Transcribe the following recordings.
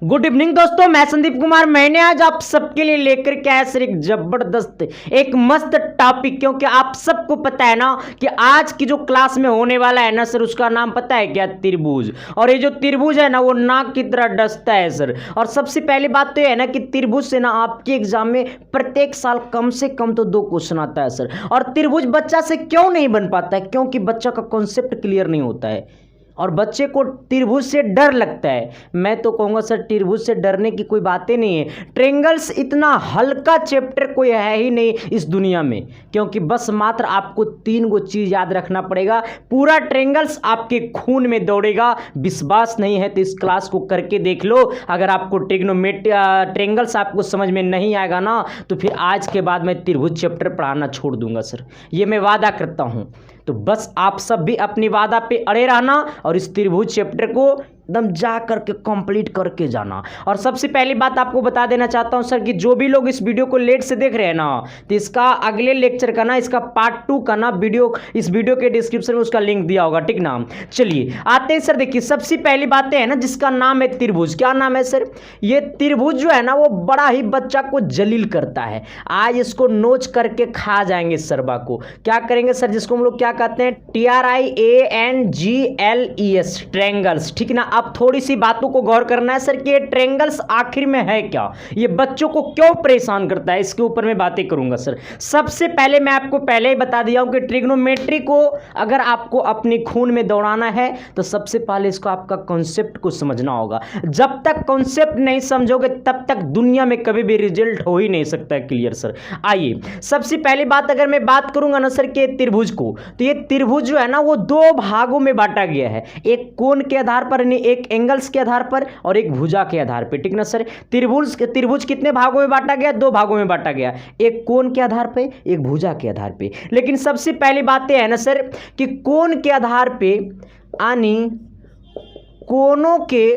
Good evening दोस्तों, मैं संदीप कुमार। मैंने आज आप सबके लिए लेकर के आया सर एक जबरदस्त एक मस्त टॉपिक, क्योंकि आप सबको पता है ना कि आज की जो क्लास में होने वाला है ना सर, उसका नाम पता है क्या? त्रिभुज। और ये जो त्रिभुज है ना वो नाक की तरह डसता है सर। और सबसे पहली बात तो ये है ना कि त्रिभुज से ना आपके एग्जाम में प्रत्येक साल कम से कम तो 2 क्वेश्चन आता है सर। और त्रिभुज बच्चा से क्यों नहीं बन पाता है? क्योंकि बच्चा का कॉन्सेप्ट क्लियर नहीं होता है और बच्चे को त्रिभुज से डर लगता है। मैं तो कहूँगा सर त्रिभुज से डरने की कोई बातें नहीं है। ट्रेंगल्स इतना हल्का चैप्टर कोई है ही नहीं इस दुनिया में, क्योंकि बस मात्र आपको 3 गो चीज़ याद रखना पड़ेगा। पूरा ट्रेंगल्स आपके खून में दौड़ेगा। विश्वास नहीं है तो इस क्लास को करके देख लो। अगर आपको ट्रेंगल्स आपको समझ में नहीं आएगा ना तो फिर आज के बाद मैं त्रिभुज चैप्टर पढ़ाना छोड़ दूंगा सर, ये मैं वादा करता हूँ। तो बस आप सब भी अपनी वादा पे अड़े रहना और इस त्रिभुज चैप्टर को एकदम जा करके कंप्लीट करके जाना। और सबसे पहली बात आपको बता देना चाहता हूं सर कि जो भी लोग इस वीडियो को लेट से देख रहे हैं ना, तो इसका अगले लेक्चर का ना, इसका पार्ट 2 का ना वीडियो इस वीडियो के डिस्क्रिप्शन में उसका लिंक दिया होगा, ठीक ना। चलिए आते हैं सर। देखिए सबसे पहली बातें है ना जिसका नाम है त्रिभुज। क्या नाम है सर? ये त्रिभुज जो है ना वो बड़ा ही बच्चा को जलील करता है। आज इसको नोच करके खा जाएंगे सरबा को। क्या करेंगे सर? जिसको हम लोग क्या कहते हैं, TRIANGLES, ट्रेंगल्स, ठीक ना। अब थोड़ी सी बातों को गौर करना है सर कि ये ट्रेंगल्स आखिर में है क्या, ये बच्चों को क्यों परेशान करता है, इसके ऊपर मैं बातें करूंगा सर। सबसे पहले मैं आपको पहले ही बता दिया हूं कि ट्रिग्नोमेट्री को अगर आपको अपनी खून में दौड़ाना है तो सबसे पहले इसको आपका कॉन्सेप्ट को समझना होगा। जब तक कॉन्सेप्ट नहीं समझोगे तब तक दुनिया में कभी भी रिजल्ट हो ही नहीं सकता है क्लियर सर। आइए सबसे पहली बात अगर मैं बात करूंगा ना सर के त्रिभुज को, तो ये त्रिभुज जो है ना वो 2 भागों में बांटा गया है। एक कोण के आधार पर, एक एंगल्स के आधार पर और एक भुजा के आधार पर, ठीक ना सर। त्रिभुज कितने भागों में बांटा गया? 2 भागों में बांटा गया, एक कोण के आधार पे, एक भुजा के आधार पे। लेकिन सबसे पहली बात है ना सर कि कोण के आधार पे यानी कोणों के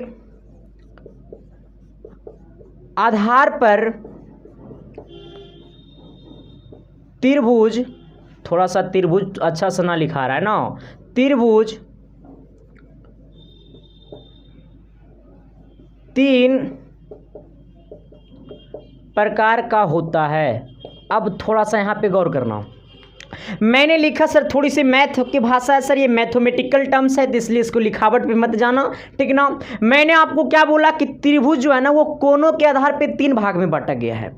आधार पर त्रिभुज, थोड़ा सा त्रिभुज अच्छा सा ना लिखा रहा है ना, त्रिभुज 3 प्रकार का होता है। अब थोड़ा सा यहां पे गौर करना। मैंने लिखा सर थोड़ी सी मैथ की भाषा है सर, ये मैथमेटिकल टर्म्स है तो इसलिए इसको लिखावट पे मत जाना, ठीक ना। मैंने आपको क्या बोला कि त्रिभुज जो है ना वो कोणों के आधार पे 3 भाग में बांटा गया है।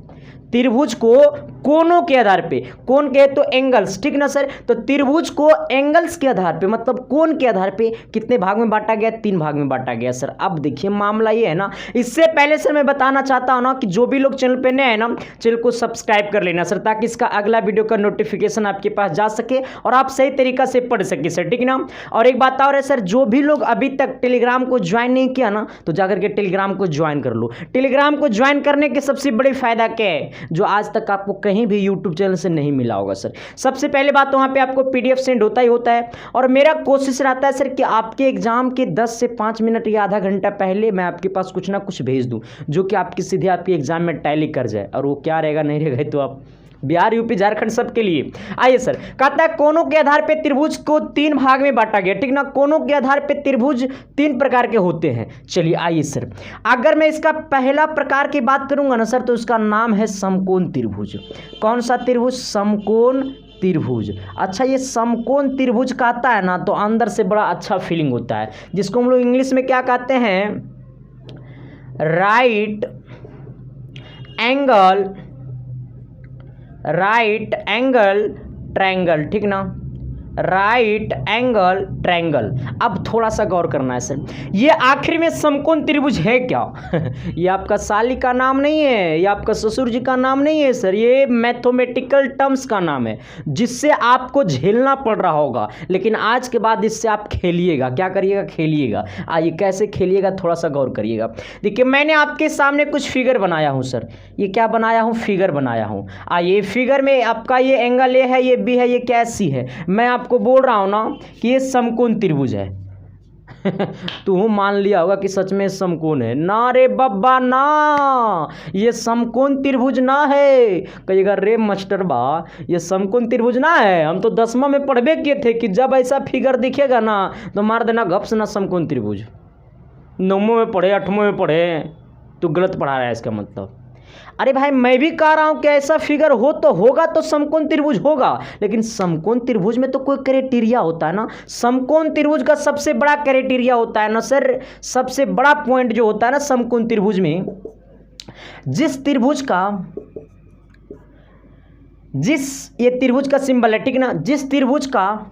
त्रिभुज को कोणों के आधार पे, कोण के तो एंगल्स, ठीक ना सर। तो त्रिभुज को एंगल्स के आधार पे मतलब कोण के आधार पे कितने भाग में बांटा गया? 3 भाग में बांटा गया सर। अब देखिए मामला ये है ना, इससे पहले सर मैं बताना चाहता हूं ना कि जो भी लोग चैनल पे नए हैं ना, चैनल को सब्सक्राइब कर लेना सर, ताकि इसका अगला वीडियो का नोटिफिकेशन आपके पास जा सके और आप सही तरीका से पढ़ सके सर, ठीक ना। और एक बात और है सर, जो भी लोग अभी तक टेलीग्राम को ज्वाइन नहीं किया ना तो जाकर के टेलीग्राम को ज्वाइन कर लो। टेलीग्राम को ज्वाइन करने के सबसे बड़ी फायदा क्या है जो आज तक आपको कहीं भी यूट्यूब चैनल से नहीं मिला होगा सर। सबसे पहले बात तो वहाँ पे आपको PDF सेंड होता ही होता है। और मेरा कोशिश रहता है सर कि आपके एग्जाम के 10 से 5 मिनट या आधा घंटा पहले मैं आपके पास कुछ ना कुछ भेज दूँ जो कि आपकी सीधे आपके एग्जाम में टैली कर जाए। और वो क्या रहेगा नहीं रहेगा तो आप बिहार, यूपी, झारखंड सबके लिए। आइए सर, कहता है कोणों के आधार पे त्रिभुज को 3 भाग में बांटा गया, ठीक ना। कोणों के आधार पे त्रिभुज 3 प्रकार के होते हैं। चलिए आइए सर, अगर मैं इसका पहला प्रकार की बात करूंगा ना सर तो उसका नाम है समकोण त्रिभुज। कौन सा त्रिभुज? समकोण त्रिभुज। अच्छा, ये समकोण त्रिभुज कहता है ना तो अंदर से बड़ा अच्छा फीलिंग होता है, जिसको हम लोग इंग्लिश में क्या कहते हैं, राइट एंगल ट्रायंगल, ठीक ना। Right angle triangle. अब थोड़ा सा गौर करना है सर, ये आखिर में समकोण त्रिभुज है क्या? ये आपका साली का नाम नहीं है, ये आपका ससुर जी का नाम नहीं है सर, ये मैथमेटिकल टर्म्स का नाम है जिससे आपको झेलना पड़ रहा होगा। लेकिन आज के बाद इससे आप खेलिएगा। क्या करिएगा? खेलिएगा। आइए कैसे खेलिएगा थोड़ा सा गौर करिएगा। देखिए मैंने आपके सामने कुछ फिगर बनाया हूँ सर। ये क्या बनाया हूँ? फिगर बनाया हूँ। आइए फिगर में आपका ये एंगल ए है, ये बी है, ये क्या सी है। मैं आपको बोल रहा हूं ना कि ये समकोण त्रिभुज है। तू मान लिया होगा कि सच में समकोण है ना रे बब्बा ना, ये समकोण त्रिभुज ना है। कहिएगा रे मास्टर बा ये समकोण त्रिभुज ना है, हम तो 10वां में पढ़बे किए थे कि जब ऐसा फिगर दिखेगा ना तो मार देना गप्स ना समकोण त्रिभुज। 9वें में पढ़े, 8वें में पढ़े, तो गलत पढ़ा रहा है इसका मतलब। अरे भाई मैं भी कह रहा हूं कि ऐसा फिगर हो तो होगा तो समकोण त्रिभुज होगा, लेकिन समकोण त्रिभुज में तो कोई क्राइटेरिया होता है ना। समकोण त्रिभुज का सबसे बड़ा क्राइटेरिया होता है ना सर, सबसे बड़ा पॉइंट जो होता है ना समकोण त्रिभुज में, जिस त्रिभुज का ये त्रिभुज का सिंबल है, ठीक ना, जिस त्रिभुज का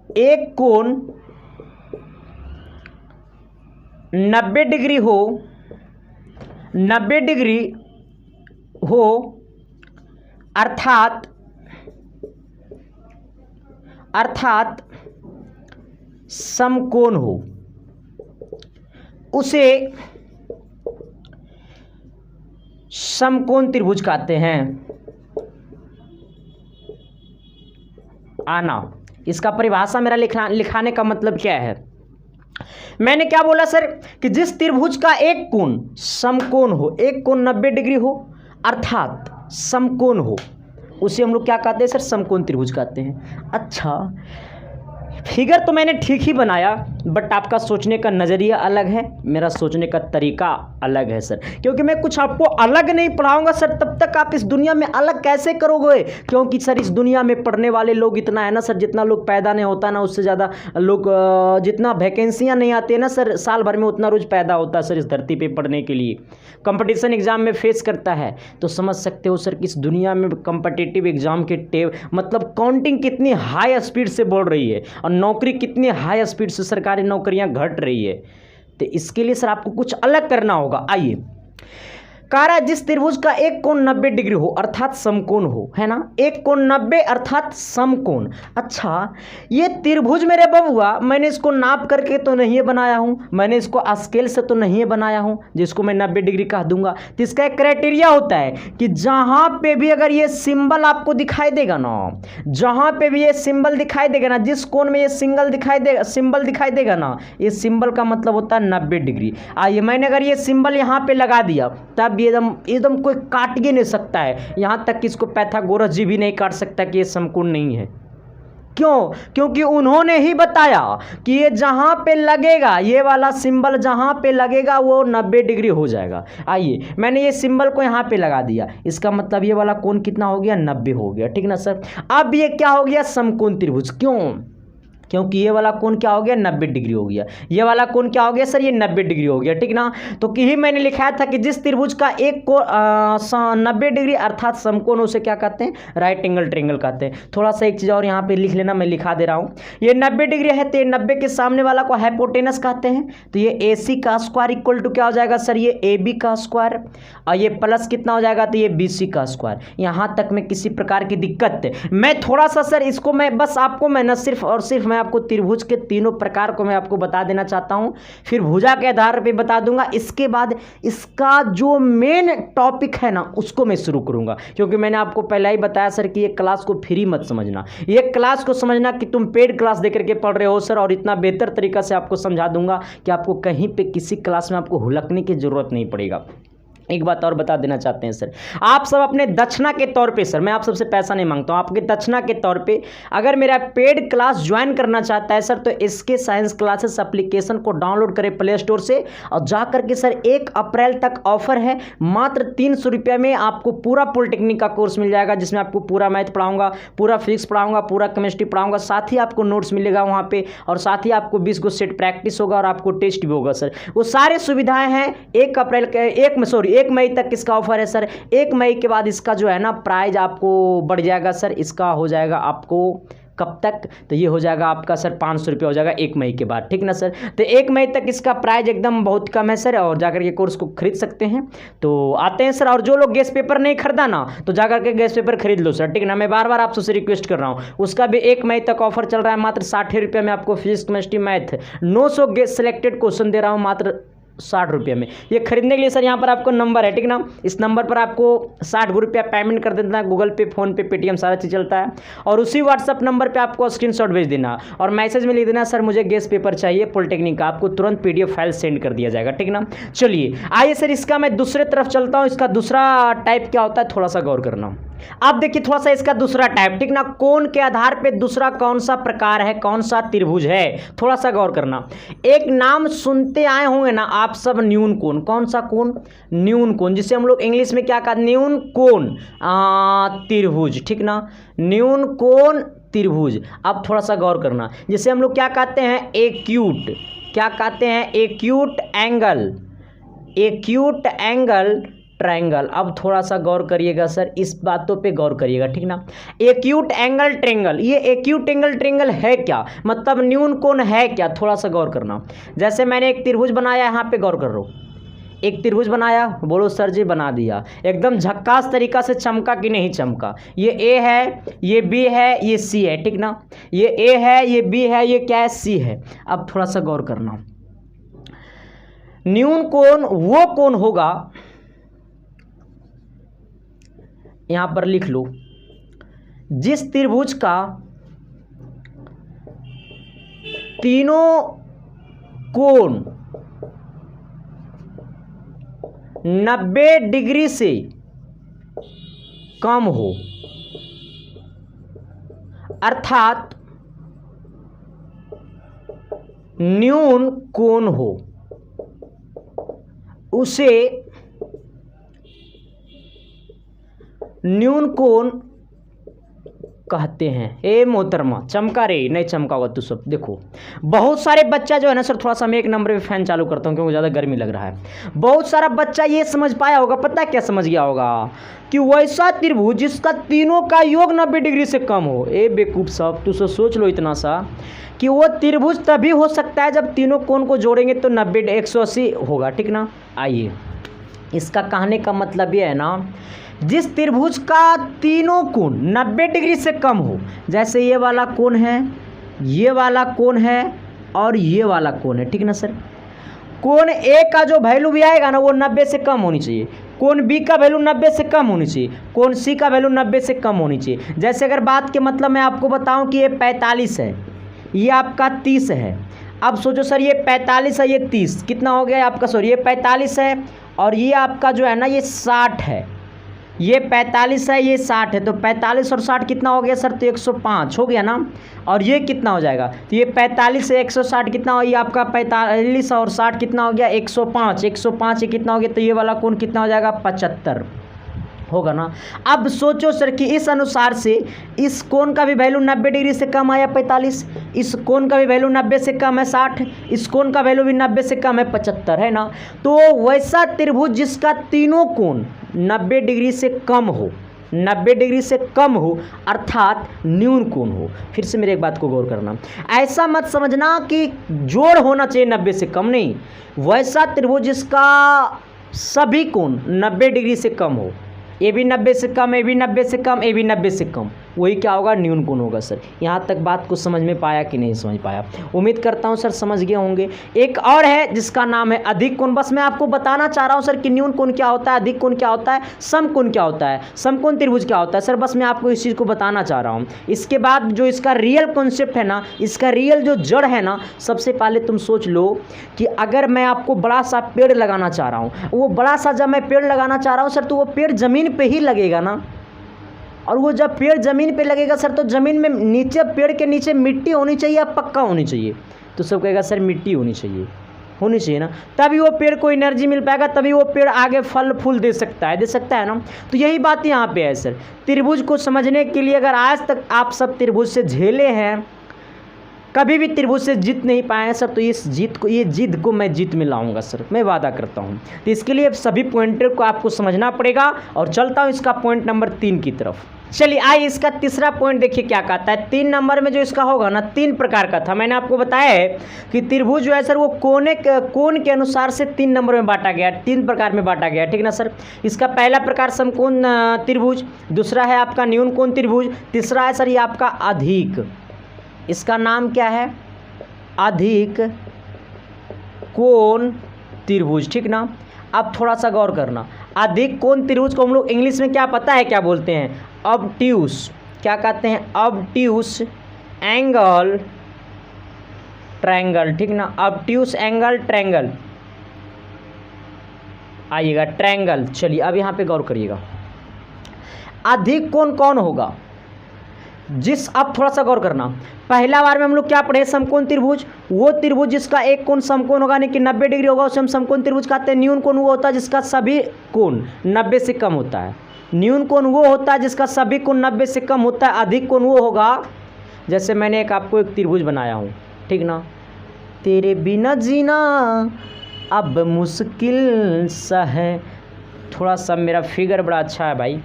एक कोण 90 डिग्री हो, 90 डिग्री हो, अर्थात समकोण हो, उसे समकोण त्रिभुज कहते हैं। आना, इसका परिभाषा मेरा लिखाने का मतलब क्या है। मैंने क्या बोला सर कि जिस त्रिभुज का एक कोण समकोण हो, एक कोण 90 डिग्री हो अर्थात समकोण हो, उसे हम लोग क्या कहते हैं सर, समकोण त्रिभुज कहते हैं। अच्छा, फिगर तो मैंने ठीक ही बनाया, बट आपका सोचने का नज़रिया अलग है, मेरा सोचने का तरीका अलग है सर। क्योंकि मैं कुछ आपको अलग नहीं पढ़ाऊंगा सर, तब तक आप इस दुनिया में अलग कैसे करोगे। क्योंकि सर इस दुनिया में पढ़ने वाले लोग इतना है ना सर, जितना लोग पैदा नहीं होता ना उससे ज़्यादा लोग, जितना वैकेंसियाँ नहीं आती है ना सर साल भर में, उतना रोज पैदा होता है सर इस धरती पर पढ़ने के लिए। कंपटीशन एग्जाम में फेस करता है तो समझ सकते हो सर कि इस दुनिया में कंपटीटिव एग्जाम के मतलब काउंटिंग कितनी हाई स्पीड से बढ़ रही है और नौकरी कितनी हाई स्पीड से सरकारी नौकरियां घट रही है। तो इसके लिए सर आपको कुछ अलग करना होगा। आइए, कह रहा है जिस त्रिभुज का एक कोण 90 डिग्री हो अर्थात समकोण हो, है ना, एक कोण 90 अर्थात समकोण। अच्छा, ये त्रिभुज मेरे बबुआ मैंने इसको नाप करके तो नहीं बनाया हूं, मैंने इसको स्केल से तो नहीं बनाया हूं जिसको मैं 90 डिग्री कह दूंगा। तो इसका एक क्राइटेरिया होता है कि जहां पे भी अगर ये सिंबल आपको दिखाई देगा ना, जहां पे भी ये सिंबल दिखाई देगा ना, जिस कोण में ये सिंबल दिखाई देगा ना, ये सिंबल का मतलब होता है 90 डिग्री। आइए, मैंने अगर ये सिंबल यहाँ पे लगा दिया तब एकदम कोई काट ही नहीं सकता है, यहां तक कि इसको पाइथागोरस जी भी नहीं काट सकता कि ये समकोण नहीं है। क्यों? क्योंकि उन्होंने ही बताया कि ये जहां पे लगेगा, ये वाला सिंबल जहां पे लगेगा वो 90 डिग्री हो जाएगा। आइए, मैंने ये सिंबल को यहां पे लगा दिया, इसका मतलब ये वाला कोण कितना हो गया, 90 हो गया, ठीक ना सर। अब ये क्या हो गया, समकोण त्रिभुज। क्यों? क्योंकि ये वाला कोण क्या हो गया, 90 डिग्री हो गया। ये वाला कोण क्या हो गया सर, ये 90 डिग्री हो गया, ठीक ना। तो कि ही मैंने लिखाया था कि जिस त्रिभुज का एक कोण 90 डिग्री अर्थात समकोण, उसे क्या कहते हैं, राइट एंगल ट्रायंगल कहते हैं। थोड़ा सा एक चीज़ और यहाँ पे लिख लेना, मैं लिखा दे रहा हूँ। ये 90 डिग्री है तो ये 90 के सामने वाला को हाइपोटेनस कहते हैं। तो ये AC का स्क्वायर इक्वल टू क्या हो जाएगा सर, ये AB का स्क्वायर, और ये प्लस कितना हो जाएगा, तो ये BC का स्क्वायर। यहाँ तक में किसी प्रकार की दिक्कत, मैं थोड़ा सा सर इसको मैं बस आपको मैं न सिर्फ और सिर्फ मैं आपको त्रिभुज के तीनों प्रकार को मैं आपको बता देना चाहता हूं, फिर भुजा के आधार पे बता दूंगा। इसके बाद इसका जो मेन टॉपिक है ना उसको मैं शुरू करूंगा, क्योंकि मैंने आपको पहले ही बताया सर कि ये क्लास को फ्री मत समझना, ये क्लास को समझना कि तुम पेड क्लास देकर के पढ़ रहे हो सर, और इतना बेहतर तरीका से आपको समझा दूंगा कि आपको कहीं पे किसी क्लास में आपको हुलकने की जरूरत नहीं पड़ेगा। एक बात और बता देना चाहते हैं सर, आप सब अपने दक्षिणा के तौर पे, सर मैं आप सबसे पैसा नहीं मांगता हूं, आपके दक्षिणा के तौर पे अगर मेरा पेड क्लास ज्वाइन करना चाहता है सर, तो इसके साइंस क्लासेस एप्लीकेशन को डाउनलोड करें प्ले स्टोर से, और जा करके सर 1 अप्रैल तक ऑफर है, मात्र 300 रुपये में आपको पूरा पॉलिटेक्निक का कोर्स मिल जाएगा, जिसमें आपको पूरा मैथ पढ़ाऊंगा, पूरा फिजिक्स पढ़ाऊंगा, पूरा केमिस्ट्री पढ़ाऊंगा, साथ ही आपको नोट्स मिलेगा वहाँ पे, और साथ ही आपको 20 गो सेट प्रैक्टिस होगा और आपको टेस्ट भी होगा सर। वो सारे सुविधाएं हैं। 1 मई तक इसका ऑफर है सर। 1 मई के बाद इसका जो है ना प्राइस आपको बढ़ जाएगा सर, इसका हो जाएगा आपको कब तक, तो ये हो जाएगा आपका सर 500 रुपये हो जाएगा 1 मई के बाद, ठीक ना सर। तो 1 मई तक इसका प्राइस एकदम बहुत कम है सर, और जाकर के कोर्स को खरीद सकते हैं। तो आते हैं सर, और जो लोग गैस पेपर नहीं खरीदा ना, तो जाकर के गैस पेपर खरीद लो सर, ठीक ना। मैं बार बार आप सबसे रिक्वेस्ट कर रहा हूँ, उसका भी 1 मई तक ऑफर चल रहा है, मात्र 60 रुपये में आपको physics chemistry math 900 guess selected question दे रहा हूँ मात्र 60 रुपये में। ये खरीदने के लिए सर यहाँ पर आपको नंबर है, ठीक ना, इस नंबर पर आपको 60 रुपया पेमेंट कर देना है, गूगल पे, फोन पे, पेटीएम सारा चीज़ चलता है, और उसी व्हाट्सअप नंबर पे आपको स्क्रीनशॉट भेज देना और मैसेज में लिख देना सर मुझे गैस पेपर चाहिए पॉलिटेक्निक का, आपको तुरंत PDF फाइल सेंड कर दिया जाएगा, ठीक ना। चलिए आइए सर, इसका मैं दूसरे तरफ चलता हूँ, इसका दूसरा टाइप क्या होता है थोड़ा सा गौर करना। अब देखिए थोड़ा सा इसका दूसरा टाइप, ठीक ना, कोण के आधार पे दूसरा कौन सा प्रकार है, कौन सा त्रिभुज है, थोड़ा सा गौर करना। एक नाम सुनते आए होंगे ना आप सब, न्यून कोण। कौन सा कोण? न्यून कोण, जिसे हम लोग इंग्लिश में क्या कहते हैं, न्यून कोण त्रिभुज, ठीक ना, न्यून कोण त्रिभुज। अब थोड़ा सा गौर करना, जिसे हम लोग क्या कहते हैं, एक्यूट, क्या कहते हैं, acute angle, acute angle triangle. अब थोड़ा सा गौर करिएगा सर, इस बातों पे गौर करिएगा, ठीक ना। एक्यूट एंगल ट्रायंगल, ये एक्यूट एंगल ट्रायंगल है क्या, मतलब न्यून कोण है क्या, थोड़ा सा गौर करना। जैसे मैंने एक त्रिभुज बनाया, यहाँ पे गौर कर रहा हूँ, एक त्रिभुज बनाया, बोलो सर जी बना दिया, एकदम झक्कास तरीका से चमका कि नहीं चमका। ये ए है, ये बी है, ये सी है, ठीक ना, ये ए है, ये बी है, ये क्या है, सी है। अब थोड़ा सा गौर करना, न्यून कोण वो कोण होगा, यहां पर लिख लो, जिस त्रिभुज का तीनों कोण 90 डिग्री से कम हो, अर्थात न्यून कोण हो, उसे न्यून कोण कहते हैं। ए मोहतरमा चमका रे, नहीं चमका होगा तू सब। देखो बहुत सारे बच्चा जो है ना सर, थोड़ा सा मैं एक नंबर पे फैन चालू करता हूँ क्योंकि ज़्यादा गर्मी लग रहा है। बहुत सारा बच्चा ये समझ पाया होगा, पता क्या समझ गया होगा, कि वैसा त्रिभुज जिसका तीनों का योग 90 डिग्री से कम हो। ए बेवकूफ़ साहब, तू सोच लो इतना सा कि वो त्रिभुज तभी हो सकता है जब तीनों कोण को जोड़ेंगे तो 90 180 होगा, ठीक ना। आइए, इसका कहने का मतलब ये है ना, जिस त्रिभुज का तीनों कोण 90 डिग्री से कम हो, जैसे ये वाला कोण है, ये वाला कोण है और ये वाला कोण है, ठीक ना सर। कोण ए का जो वैल्यू भी आएगा ना वो 90 से कम होनी चाहिए, कोण बी का वैल्यू 90 से कम होनी चाहिए, कोण सी का वैल्यू 90 से कम होनी चाहिए। जैसे अगर बात के मतलब मैं आपको बताऊं कि ये 45 है, ये आपका 30 है। अब सोचो सर, ये 45 है, ये 30, कितना हो गया आपका, सॉरी ये 45 है और ये आपका जो है ना ये 60 है, ये 45 है, ये 60 है, तो 45 और 60 कितना हो गया सर, तो 105 हो गया ना। और ये कितना हो जाएगा, तो ये 45 से 160 कितना हो, ये आपका 45 और 60 कितना हो गया, 105, 105 ये कितना हो गया, तो ये वाला कोण कितना हो जाएगा, 75 होगा ना। अब सोचो सर कि इस अनुसार से इस कोण का भी वैल्यू 90 डिग्री से कम आया 45, इस कोण का भी वैल्यू 90 से कम है 60, इस कोण का वैल्यू भी 90 से कम है 75, है ना। तो वैसा त्रिभुज जिसका तीनों कोण 90 डिग्री से कम हो, 90 डिग्री से कम हो, अर्थात न्यून कोण हो। फिर से मेरे एक बात को गौर करना, ऐसा मत समझना कि जोड़ होना चाहिए 90 से कम, नहीं, वैसा त्रिभुज जिसका सभी कोण 90 डिग्री से कम हो, ए भी 90 से कम, ए भी 90 से कम, ए भी 90 से कम, वही क्या होगा, न्यून कोण होगा। सर यहाँ तक बात को समझ में पाया कि नहीं समझ पाया, उम्मीद करता हूँ सर समझ गए होंगे। एक और है जिसका नाम है अधिक कोण। बस मैं आपको बताना चाह रहा हूँ सर कि न्यून कोण क्या होता है, अधिक कोण क्या होता है, समकोण क्या होता है, समकोण त्रिभुज क्या होता है। सर बस मैं आपको इस चीज़ को बताना चाह रहा हूँ। इसके बाद जो इसका रियल कॉन्सेप्ट है ना, इसका रियल जो जड़ है ना, सबसे पहले तुम सोच लो कि अगर मैं आपको बड़ा सा पेड़ लगाना चाह रहा हूँ, वो बड़ा सा जब मैं पेड़ लगाना चाह रहा हूँ सर, तो वो पेड़ ज़मीन पे ही लगेगा ना, और वो जब पेड़ ज़मीन पे लगेगा सर, तो ज़मीन में नीचे, पेड़ के नीचे मिट्टी होनी चाहिए या पक्का होनी चाहिए, तो सब कहेगा सर मिट्टी होनी चाहिए ना, तभी वो पेड़ को एनर्जी मिल पाएगा, तभी वो पेड़ आगे फल फूल दे सकता है ना। तो यही बात यहाँ पे है सर। त्रिभुज को समझने के लिए अगर आज तक आप सब त्रिभुज से झेले हैं, कभी भी त्रिभुज से जीत नहीं पाए हैं सर, तो ये जिद को मैं जीत में लाऊंगा सर, मैं वादा करता हूँ। तो इसके लिए सभी पॉइंटर को आपको समझना पड़ेगा, और चलता हूँ इसका पॉइंट नंबर 3 की तरफ। चलिए आइए, इसका तीसरा पॉइंट देखिए क्या कहता है। 3 नंबर में जो इसका होगा ना, 3 प्रकार का था। मैंने आपको बताया है कि त्रिभुज जो है सर वो कोण के अनुसार से 3 नंबर में बांटा गया, 3 प्रकार में बांटा गया, ठीक ना सर। इसका पहला प्रकार समकोण त्रिभुज, दूसरा है आपका न्यून कोण त्रिभुज, तीसरा है सर ये आपका अधिक, इसका नाम क्या है, अधिक कोण त्रिभुज, ठीक ना। अब थोड़ा सा गौर करना, अधिक कोण त्रिभुज को हम लोग इंग्लिश में क्या पता है क्या बोलते हैं, ऑब्ट्यूस, क्या कहते हैं, ऑब्ट्यूस एंगल ट्रायंगल, ठीक ना, ऑब्ट्यूस एंगल ट्रायंगल, आइएगा ट्रायंगल। चलिए अब यहाँ पे गौर करिएगा, अधिक कोण कौन होगा? अब थोड़ा सा गौर करना, पहला बार में हम लोग क्या पढ़े? समकोण त्रिभुज, वो त्रिभुज जिसका एक कोण समकोण होगा यानी कि 90 डिग्री होगा उसे हम समकोण त्रिभुज कहते हैं। न्यून कोण वो होता है जिसका सभी कोण 90 से कम होता है। न्यून कोण वो होता है जिसका सभी कोण 90 से कम होता है। अधिक कोण वो होगा, जैसे मैंने आपको एक त्रिभुज बनाया हूँ, ठीक ना, तेरे बिना जीना अब मुश्किल सा है। थोड़ा सा मेरा फिगर बड़ा अच्छा है भाई।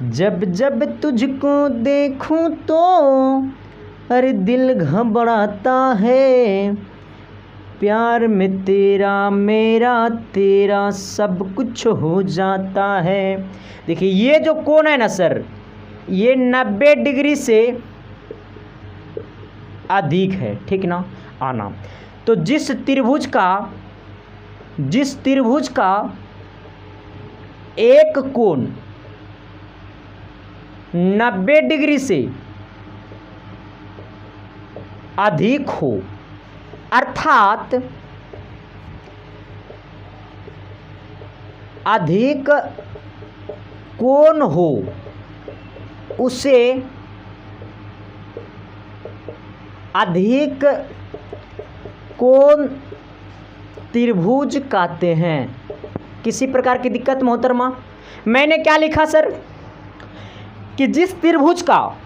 जब जब तुझको देखूं तो अरे दिल घबराता है, प्यार में तेरा मेरा तेरा सब कुछ हो जाता है। देखिए ये जो कोण है ना सर, ये 90 डिग्री से अधिक है, ठीक ना। आना तो जिस त्रिभुज का एक कोण 90 डिग्री से अधिक हो, अर्थात अधिक कोण हो, उसे अधिक कोण त्रिभुज कहते हैं। किसी प्रकार की दिक्कत मोहतरमा? मैंने क्या लिखा सर कि जिस त्रिभुज का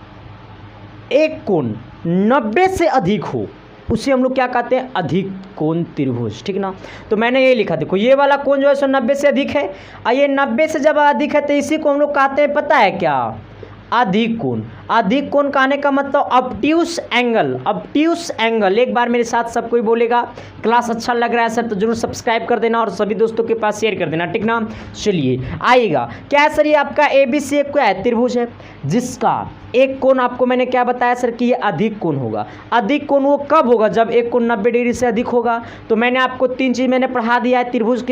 एक कोण 90 से अधिक हो उसे हम लोग क्या कहते हैं? अधिक कोण त्रिभुज, ठीक ना। तो मैंने ये लिखा, देखो ये वाला कोण जो है सो 90 से अधिक है, और ये 90 से जब अधिक है तो इसी को हम लोग कहते हैं, पता है क्या? अधिक कोण। अधिक कोण कहने का मतलब ऑब्ट्यूस एंगल। ऑब्ट्यूस एंगल, एक बार मेरे साथ सब कोई बोलेगा। क्लास अच्छा लग रहा है सर तो जरूर सब्सक्राइब कर देना और सभी दोस्तों के पास शेयर कर देना, ठीक ना। चलिए आइएगा, क्या है सर? ये आपका ABC एक क्या है? त्रिभुज है जिसका एक कोण आपको मैंने क्या बताया सर कि ये अधिक कोण होगा। अधिक कोण वो कब होगा? जब एक कोण 90 डिग्री से अधिक होगा। तो मैंने आपको 3 चीज़ मैंने पढ़ा दिया है। त्रिभुज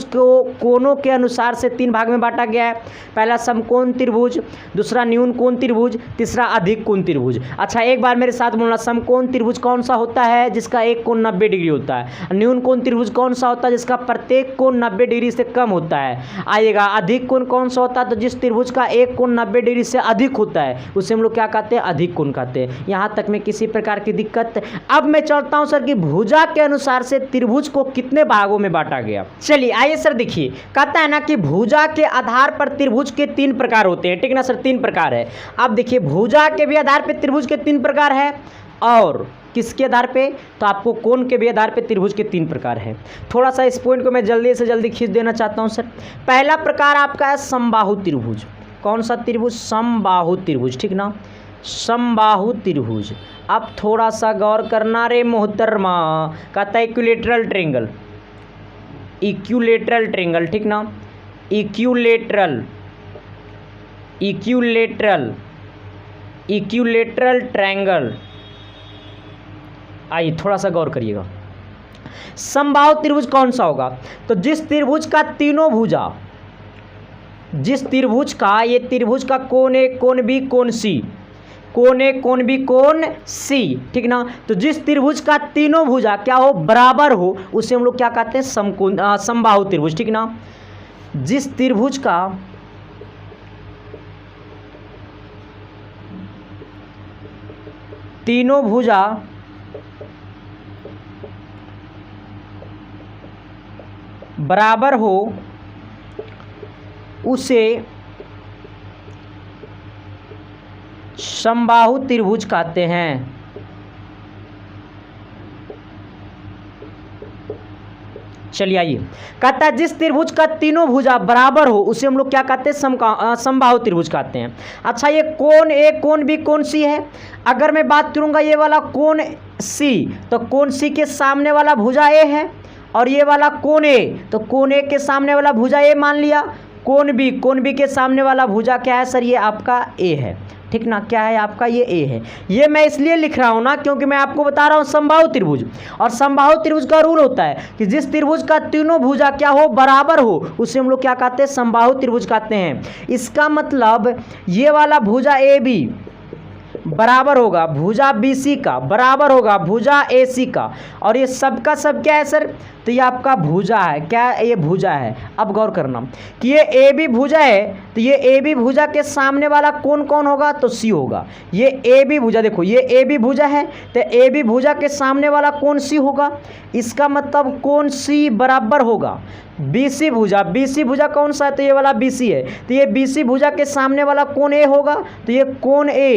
को कोणों के अनुसार से 3 भाग में बांटा गया है। पहला समकोण त्रिभुज, दूसरा न्यून कोण त्रिभुज, तीसरा अधिक कोण त्रिभुज। अच्छा एक बार मेरे साथ बोलना, समकोण त्रिभुज कौन सा होता है? जिसका एक कोण 90 डिग्री होता है। न्यून कोण त्रिभुज कौन सा होता है? जिसका प्रत्येक कोण 90 डिग्री से कम होता है। आइएगा, अधिक कोण कौन सा होता है? तो जिस त्रिभुज का एक कोण 90 डिग्री से अधिक होता है उसे हम लोग क्या कहते हैं? अधिक कोण कहते हैं। यहाँ तक में किसी प्रकार की दिक्कत? अब मैं चलता हूँ सर कि भुजा के अनुसार से त्रिभुज को कितने भागों में बांटा गया। चलिए आइए सर, देखिए कहता है ना कि भुजा के आधार पर त्रिभुज के 3 प्रकार होते हैं, ठीक ना सर। 3 प्रकार है। अब देखिए भुजा के भी आधार पर त्रिभुज के 3 प्रकार है, और किसके आधार पे? तो आपको कोण के भी आधार पे त्रिभुज के 3 प्रकार है। थोड़ा सा इस पॉइंट को मैं जल्दी से जल्दी खींच देना चाहता हूँ सर। पहला प्रकार आपका है समबाहु त्रिभुज। कौन सा त्रिभुज? समबाहु त्रिभुज, ठीक ना। समबाहु त्रिभुज। अब थोड़ा सा गौर करना रे मोहतरमा, कहता है इक्विलेटरल ट्रायंगल। इक्विलेटरल ट्रायंगल, ठीक ना। Equilateral triangle. आइए थोड़ा सा गौर करिएगा। समबाहु त्रिभुज कौन सा होगा? तो जिस त्रिभुज का तीनों भुजा, जिस त्रिभुज का ये त्रिभुज का कोण A कोण B कोण C, कोण A कोण B कोण C, ठीक ना। तो जिस त्रिभुज का तीनों भुजा क्या हो? बराबर हो, उसे हम लोग क्या कहते हैं? समबाहु त्रिभुज, ठीक ना। जिस त्रिभुज का तीनों भुजा बराबर हो उसे समबाहु त्रिभुज कहते हैं। चलिए आइए, कहता है जिस त्रिभुज का तीनों भुजा बराबर हो उसे हम लोग क्या कहते हैं? समबाहु त्रिभुज कहते हैं। अच्छा ये कोण A कोण B कोण C है। अगर मैं बात करूंगा ये वाला कोण C, तो कोण C के सामने वाला भुजा A है, और ये वाला कोण A, तो कोण A के सामने वाला भुजा A मान लिया। कोण B के सामने वाला भुजा क्या है सर? ये आपका A है, ठीक ना। क्या है आपका? ये A है। ये मैं इसलिए लिख रहा हूँ ना क्योंकि मैं आपको बता रहा हूँ समबाहु त्रिभुज, और समबाहु त्रिभुज का रूल होता है कि जिस त्रिभुज का तीनों भुजा क्या हो? बराबर हो, उसे हम लोग क्या कहते हैं? समबाहु त्रिभुज कहते हैं। इसका मतलब ये वाला भुजा AB बराबर होगा भुजा BC का, बराबर होगा भुजा AC का, और ये सब का सब क्या है सर, तो ये आपका भुजा है। क्या ये भुजा है। अब गौर करना कि ये AB भुजा है, तो ये AB भुजा के सामने वाला कौन कौन होगा, तो C होगा। ये AB भुजा, देखो ये AB भुजा है, तो AB भुजा के सामने वाला कौन C होगा, इसका मतलब कौन C बराबर होगा BC भुजा। BC भुजा कौन सा है, तो ये वाला BC है, तो ये BC भुजा के सामने वाला कौन A होगा, तो ये कौन A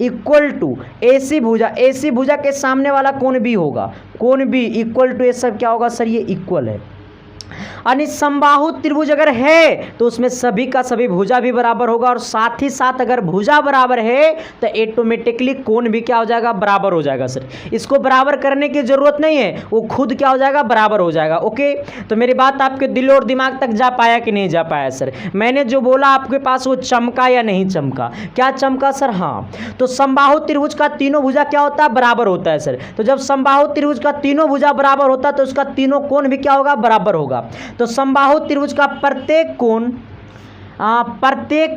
इक्वल टू AC भुजा। AC भुजा के सामने वाला कौन B होगा, कौन B इक्वल टू, ये सब क्या होगा सर, ये इक्वल है। यानी समबाहु त्रिभुज अगर है तो उसमें सभी का सभी भुजा भी बराबर होगा, और साथ ही साथ अगर भुजा बराबर है तो ऑटोमेटिकली कोण भी क्या हो जाएगा, बराबर हो जाएगा सर। इसको बराबर करने की जरूरत नहीं है, वो खुद क्या हो जाएगा, बराबर हो जाएगा। ओके, तो मेरी बात आपके दिल और दिमाग तक जा पाया कि नहीं जा पाया सर। मैंने जो बोला आपके पास वो चमका या नहीं चमका, क्या चमका सर, हाँ। तो समबाहु त्रिभुज का तीनों भुजा क्या होता है, बराबर होता है सर। तो जब समबाहु त्रिभुज का तीनों भुजा बराबर होता है तो उसका तीनों कोण भी क्या होगा, बराबर होगा। तो समबाहु त्रिभुज का प्रत्येक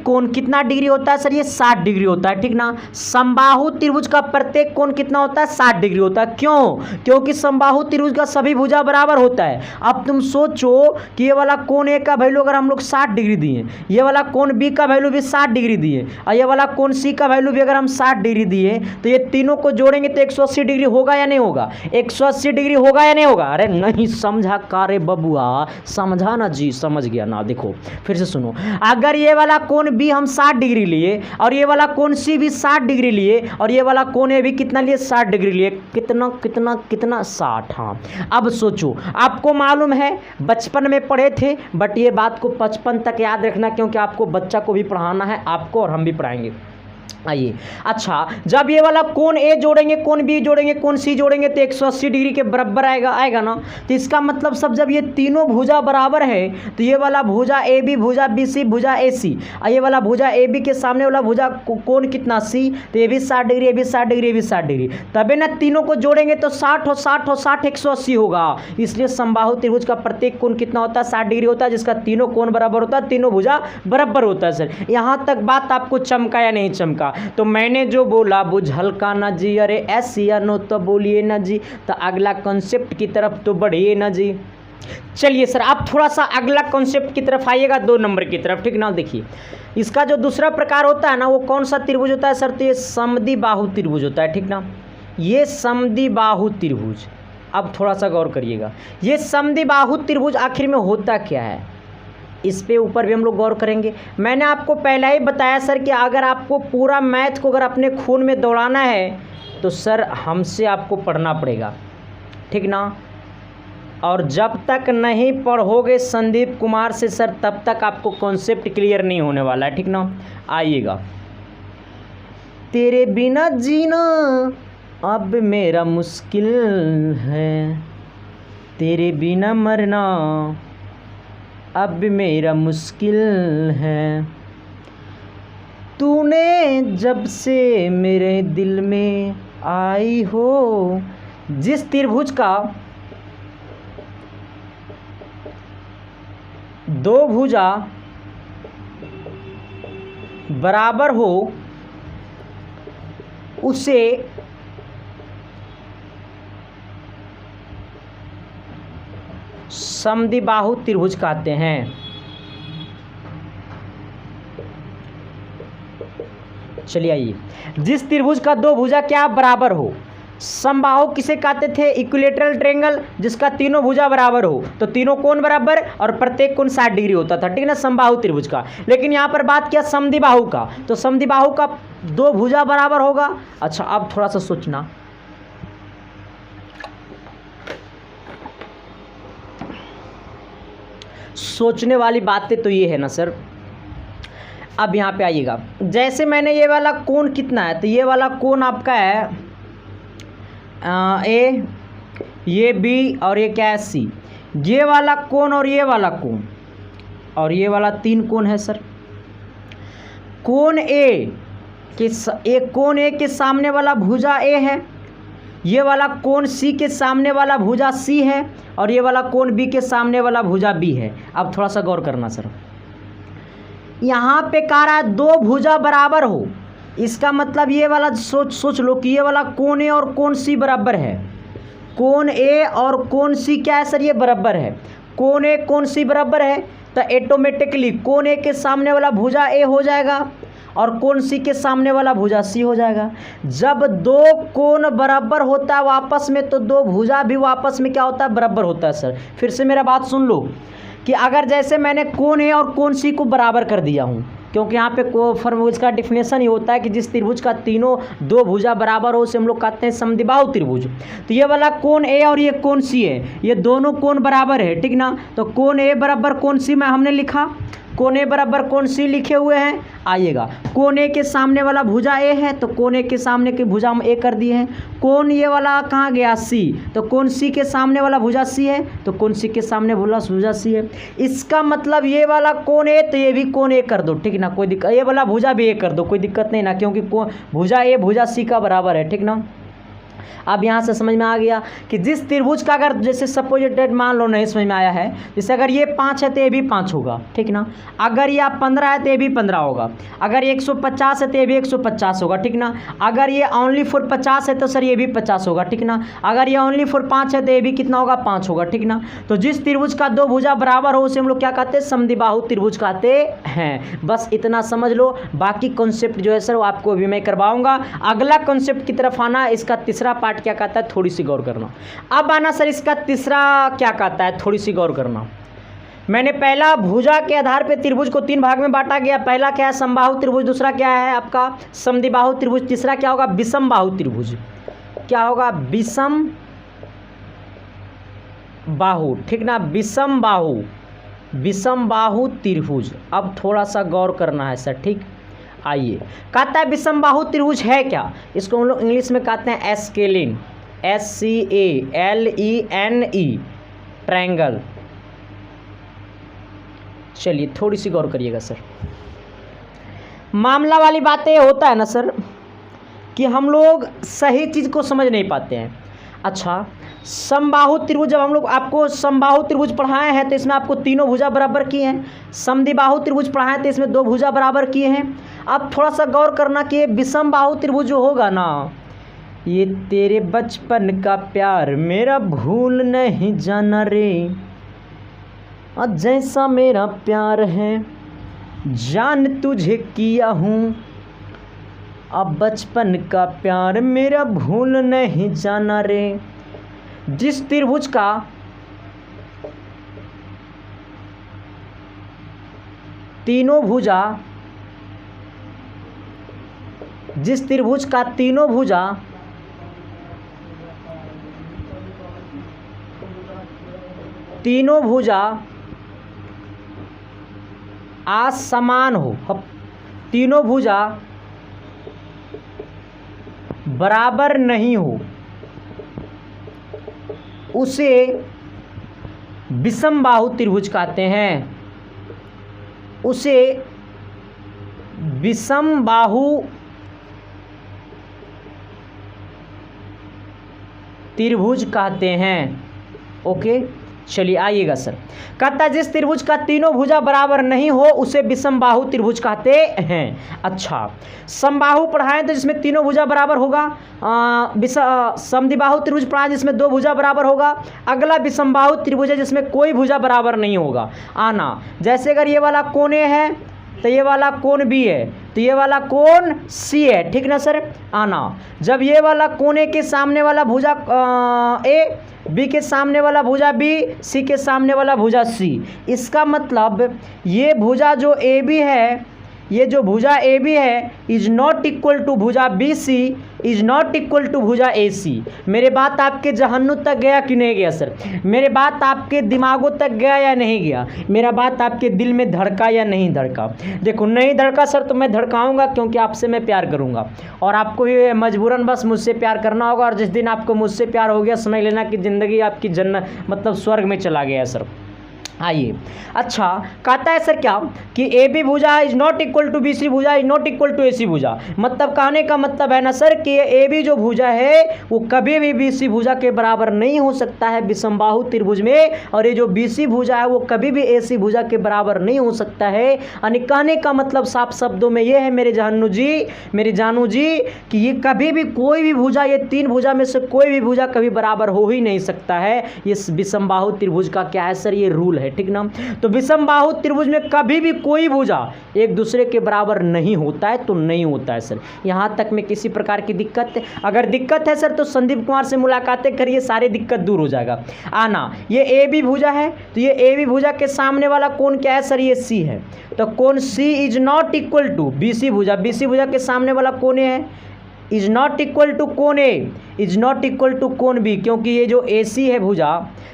कोण कितना डिग्री होता है सर, ये 60 डिग्री होता है, ठीक ना। समबाहु त्रिभुज का प्रत्येक कोण कितना होता है, 60 डिग्री होता है। क्यों, क्योंकि समबाहु त्रिभुज का सभी भुजा बराबर होता है। अब तुम सोचो कि ये वाला कोण A का वैल्यू अगर हम लोग 60 डिग्री दिए, ये वाला कोण B का वैल्यू भी 60 डिग्री दिए, और ये वाला कोण C का वैल्यू भी अगर हम 60 डिग्री दिए, तो ये तीनों को जोड़ेंगे तो 180 डिग्री होगा या नहीं होगा, 180 डिग्री होगा या नहीं होगा। अरे नहीं समझा का रे बबुआ, समझा ना जी, समझ गया ना। देखो फिर से सुनो, अगर ये वाला कोण B हम 60 डिग्री लिए, और ये वाला कोण C भी 60 डिग्री लिए, और ये वाला कोण A भी कितना लिए, 60 डिग्री लिए, कितना कितना कितना 60। हाँ, अब सोचो, आपको मालूम है बचपन में पढ़े थे, बट ये बात को 55 तक याद रखना, क्योंकि आपको बच्चा को भी पढ़ाना है, आपको और हम भी पढ़ाएंगे। आइए, अच्छा, जब ये वाला कोण A जोड़ेंगे, कोण B जोड़ेंगे, कोण C जोड़ेंगे तो 180 डिग्री के बराबर आएगा ना। तो इसका मतलब सब जब ये तीनों भुजा बराबर है तो ये वाला भुजा AB, भुजा BC, भुजा AC, और ये वाला भुजा AB के सामने वाला भुजा कोण कितना C, तो ये भी 60 डिग्री, ये भी 60 डिग्री, ये भी 60 डिग्री, तभी ना तीनों को जोड़ेंगे तो 60 हो 60 हो 60 180 होगा। इसलिए समबाहु त्रिभुज का प्रत्येक कोण कितना होता है, 60 डिग्री होता है, जिसका तीनों कोण बराबर होता है, तीनों भुजा बराबर होता है सर। यहाँ तक बात आपको चमका या नहीं चमका। तो मैंने जो बोला बुझल का ना जी, अरे ऐसी या नो तो बोलिए ना जी, तो अगला कॉन्सेप्ट की तरफ तो बढ़िए ना जी। चलिए सर, आप थोड़ा सा अगला कॉन्सेप्ट की तरफ आइएगा, 2 नंबर की तरफ, ठीक ना। देखिए, इसका जो दूसरा प्रकार होता है ना, वो कौन सा त्रिभुज होता है सर, तो ये समद्विबाहु त्रिभुज होता है, ठीक ना। ये समद्विबाहु त्रिभुज, अब थोड़ा सा गौर करिएगा, ये समद्विबाहु त्रिभुज आखिर में होता क्या है, इस पे ऊपर भी हम लोग गौर करेंगे। मैंने आपको पहले ही बताया सर कि अगर आपको पूरा मैथ को अगर अपने खून में दौड़ाना है तो सर हमसे आपको पढ़ना पड़ेगा, ठीक ना। और जब तक नहीं पढ़ोगे संदीप कुमार से सर, तब तक आपको कॉन्सेप्ट क्लियर नहीं होने वाला है, ठीक ना। आइएगा, तेरे बिना जीना अब मेरा मुश्किल है, तेरे बिना मरना अब मेरा मुश्किल है, तूने जब से मेरे दिल में आई हो। जिस त्रिभुज का 2 भुजा बराबर हो उसे समद्विबाहु त्रिभुज कहते हैं। चलिए आइए, जिस त्रिभुज का 2 भुजा क्या बराबर हो, समबाहु किसे कहते थे, इक्विलेटरल ट्रायंगल, जिसका तीनों भुजा बराबर हो, तो तीनों कोण बराबर और प्रत्येक कोण 60 डिग्री होता था, ठीक ना, समबाहु त्रिभुज का। लेकिन यहाँ पर बात किया समद्विबाहु का, तो समद्विबाहु का 2 भुजा बराबर होगा। अच्छा, अब थोड़ा सा सोचना, सोचने वाली बातें तो ये है ना सर। अब यहाँ पे आइएगा, जैसे मैंने ये वाला कोण कितना है, तो ये वाला कोण आपका है A, ये B और ये क्या है C, ये वाला कोण और ये वाला कोण और ये वाला 3 कोण है सर। कोण A के सामने वाला भुजा A है, ये वाला कोण C के सामने वाला भुजा C है, और ये वाला कोण B के सामने वाला भुजा B है। अब थोड़ा सा गौर करना सर, यहाँ पे कह रहा है 2 भुजा बराबर हो, इसका मतलब ये वाला सोच लो कि ये वाला कोण ए और कोण सी बराबर है। कोण ए और कोण सी क्या है सर, ये बराबर है। कोण ए कोण सी बराबर है तो ऑटोमेटिकली कोण ए के सामने वाला भुजा ए हो जाएगा और कोण सी के सामने वाला भुजा सी हो जाएगा। जब दो कोण बराबर होता है आपस में तो दो भुजा भी आपस में क्या होता है, बराबर होता है सर। फिर से मेरा बात सुन लो कि अगर जैसे मैंने कोण ए और कोण सी को बराबर कर दिया हूँ, क्योंकि यहाँ पे फॉर्मूला का डिफिनेशन ही होता है कि जिस त्रिभुज का तीनों दो भुजा बराबर हो उसे हम लोग कहते हैं समद्विबाहु त्रिभुज। तो ये वाला कोण ए और ये कोण सी है, ये दोनों कोण बराबर है, ठीक ना। तो कोण ए बराबर कोण सी में हमने लिखा, कोण ए बराबर कोण सी लिखे हुए हैं। आइएगा, कोण ए के सामने वाला भुजा ए है तो कोण ए के सामने की भुजा हम ए कर दिए हैं। कोण ये वाला कहाँ गया, सी, तो कोण सी के सामने वाला भुजा सी है तो कोण सी के सामने भुजा सी है। इसका मतलब ये वाला कोण ए तो ये भी कोण ए कर दो, ठीक ना, कोई दिक्कत, ये वाला भुजा भी ए कर दो, कोई दिक्कत नहीं ना, क्योंकि भुजा ए भुजा सी का बराबर है, ठीक ना। अब यहाँ से समझ में आ गया कि जिस त्रिभुज का अगर जैसे सपोजिटेड मान लो नहीं समझ में आया है, जैसे अगर ये 5 है तो ये भी 5 होगा, ठीक ना। अगर ये 15 है तो ये भी 15 होगा। अगर ये 150 है तो ये भी 150 होगा, ठीक ना। अगर ये ओनली फॉर 50 है तो सर ये भी 50 होगा, ठीक ना। अगर ये ओनली फॉर 5 है तो ये भी कितना होगा, 5 होगा, ठीक ना। तो जिस त्रिभुज का दो भुजा बराबर हो उसे हम लोग क्या कहते हैं, समद्विबाहु त्रिभुज कहते हैं। बस इतना समझ लो, बाकी कॉन्सेप्ट जो है सर वो आपको अभी मैं करवाऊंगा। अगला कॉन्सेप्ट की तरफ आना, इसका तीसरा पार्ट क्या कहता है, थोड़ी सी गौर करना। अब आना सर इसका तीसरा क्या कहता है, थोड़ी सी गौर करना। मैंने पहला भुजा के आधार पे त्रिभुज को 3 भाग में बांटा गया। पहला क्या है, समबाहु त्रिभुज, दूसरा क्या है आपका समद्विबाहु त्रिभुज, तीसरा क्या होगा, विषमबाहु त्रिभुज। क्या होगा, विषम बाहु, ठीक ना, विषम बाहु त्रिभुज। अब थोड़ा सा गौर करना है सर, ठीक। आइए, कहता है विषमबाहु त्रिभुज है क्या, इसको हम लोग इंग्लिश में कहते हैं एस्केलिन, SCALENE, ट्रायंगल। चलिए थोड़ी सी गौर करिएगा सर। मामला वाली बातें होता है ना सर कि हम लोग सही चीज़ को समझ नहीं पाते हैं। अच्छा, समबाहु त्रिभुज, जब हम लोग आपको समबाहु त्रिभुज पढ़ाए हैं तो इसमें आपको तीनों भुजा बराबर किए हैं। समद्विबाहु त्रिभुज पढ़ाए तो इसमें दो भुजा बराबर किए हैं। अब थोड़ा सा गौर करना कि ये विषमबाहु त्रिभुज जो होगा ना, ये तेरे बचपन का प्यार मेरा भूल नहीं जाना रे, और जैसा मेरा प्यार है जान तुझे किया हूँ, अब बचपन का प्यार मेरा भूल नहीं जाना रे। जिस त्रिभुज का तीनों भुजा, जिस त्रिभुज का तीनों भुजा असमान हो, तीनों भुजा बराबर नहीं हो, उसे विषमबाहु त्रिभुज कहते हैं। उसे विषमबाहु त्रिभुज कहते हैं। ओके, चलिए आइएगा सर। कहता है जिस त्रिभुज का तीनों भुजा बराबर नहीं हो उसे विषमबाहु त्रिभुज कहते हैं। अच्छा, समबाहु पढ़ाएं तो जिसमें तीनों भुजा बराबर होगा, समद्विबाहु त्रिभुज पढ़ाएं जिसमें दो भुजा बराबर होगा। अगला विषमबाहु त्रिभुज है जिसमें कोई भुजा बराबर नहीं होगा। आना, जैसे अगर ये वाला कोण ए है तो ये वाला कोण बी है, तो ये वाला कोण सी है, ठीक ना सर। आना, जब ये वाला कोण ए के सामने वाला भुजा ए, बी के सामने वाला भुजा बी, सी के सामने वाला भुजा सी, इसका मतलब ये भुजा जो ए बी है, ये जो भुजा ए बी है इज नॉट इक्वल टू भुजा B C, is not equal to भुजा ए सी। मेरे बात आपके जहन्नुम तक गया कि नहीं गया सर? मेरे बात आपके दिमागों तक गया या नहीं गया? मेरा बात आपके दिल में धड़का या नहीं धड़का? देखो, नहीं धड़का सर तो मैं धड़काऊंगा, क्योंकि आपसे मैं प्यार करूंगा और आपको भी मजबूरन बस मुझसे प्यार करना होगा। और जिस दिन आपको मुझसे प्यार हो गया समझ लेना कि ज़िंदगी आपकी जन्नत मतलब स्वर्ग में चला गया सर। आइए, अच्छा कहता है सर क्या कि ए बी भुजा is not equal to B C भुजा is not equal to A C भुजा। मतलब कहने का मतलब है ना सर कि ए बी जो भुजा है वो कभी भी बी सी भुजा के बराबर नहीं हो सकता है विषमबाहु त्रिभुज में, और ये जो बी सी भुजा है वो कभी भी ए सी भुजा के बराबर नहीं हो सकता है। यानी कहने का मतलब साफ शब्दों में ये है मेरे जानू जी कि ये कभी भी कोई भी भुजा, ये तीन भुजा में से कोई भी भुजा कभी बराबर हो ही नहीं सकता है। ये विषमबाहु त्रिभुज का क्या है सर, ये रूल है, ठीक ना। तो विषमबाहु त्रिभुज में कभी भी कोई भुजा एक दूसरे के बराबर नहीं होता है, तो नहीं होता है सर। यहां तक में किसी प्रकार की दिक्कत, अगर दिक्कत है सर तो संदीप कुमार से मुलाकातें करिए, सारी दिक्कत दूर हो जाएगा। आना, ये ए बी भुजा है तो ये ए बी भुजा के सामने वाला कोण क्या है सर, ये सी है। तो कोण C is not equal to B C भुजा, बी सी भुजा के सामने वाला कोण है इज नॉट इक्वल टू कोण ए, इज नॉट इक्वल टू कोण बी, क्योंकि ये जो ए सी है भुजा,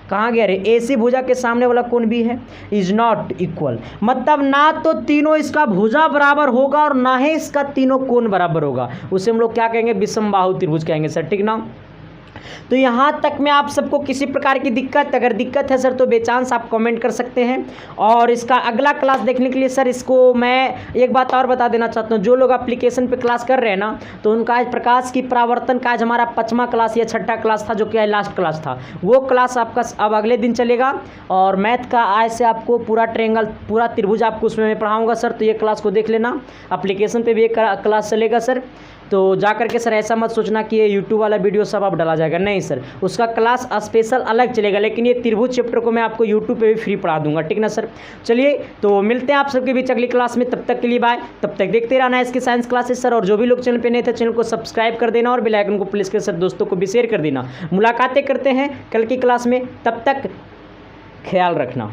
कहाँ गया रे, ए सी भुजा के सामने वाला कोण बी है, इज नॉट इक्वल। मतलब ना तो तीनों इसका भुजा बराबर होगा और ना ही इसका तीनों कोण बराबर होगा, उसे हम लोग क्या कहेंगे, विषमबाहु त्रिभुज कहेंगे सर, ठीक ना। तो यहाँ तक में आप सबको किसी प्रकार की दिक्कत, अगर दिक्कत है सर तो बेचांस आप कमेंट कर सकते हैं। और इसका अगला क्लास देखने के लिए सर इसको मैं एक बात और बता देना चाहता हूँ, जो लोग एप्लीकेशन पे क्लास कर रहे हैं ना, तो उनका आज प्रकाश की परावर्तन का आज हमारा 5वां क्लास या 6ठा क्लास था, जो कि लास्ट क्लास था, वो क्लास आपका अब अगले दिन चलेगा। और मैथ का आज से आपको पूरा ट्रायंगल, पूरा त्रिभुज आपको उसमें मैं पढ़ाऊँगा सर, तो ये क्लास को देख लेना। एप्लीकेशन पर भी एक क्लास चलेगा सर, तो जा करके सर ऐसा मत सोचना कि ये यूट्यूब वाला वीडियो सब आप डाला जाएगा, नहीं सर, उसका क्लास स्पेशल अलग चलेगा, लेकिन ये त्रिभुज चैप्टर को मैं आपको यूट्यूब पे भी फ्री पढ़ा दूंगा, ठीक ना सर। चलिए तो मिलते हैं आप सबके बीच अगली क्लास में, तब तक के लिए बाय। तब तक देखते रहना है इसके साइंस क्लासेस सर, और जो भी लोग चैनल पे नए थे चैनल को सब्सक्राइब कर देना और बेल आइकन को प्रेस कर सर दोस्तों को भी शेयर कर देना। मुलाकातें करते हैं कल की क्लास में, तब तक ख्याल रखना।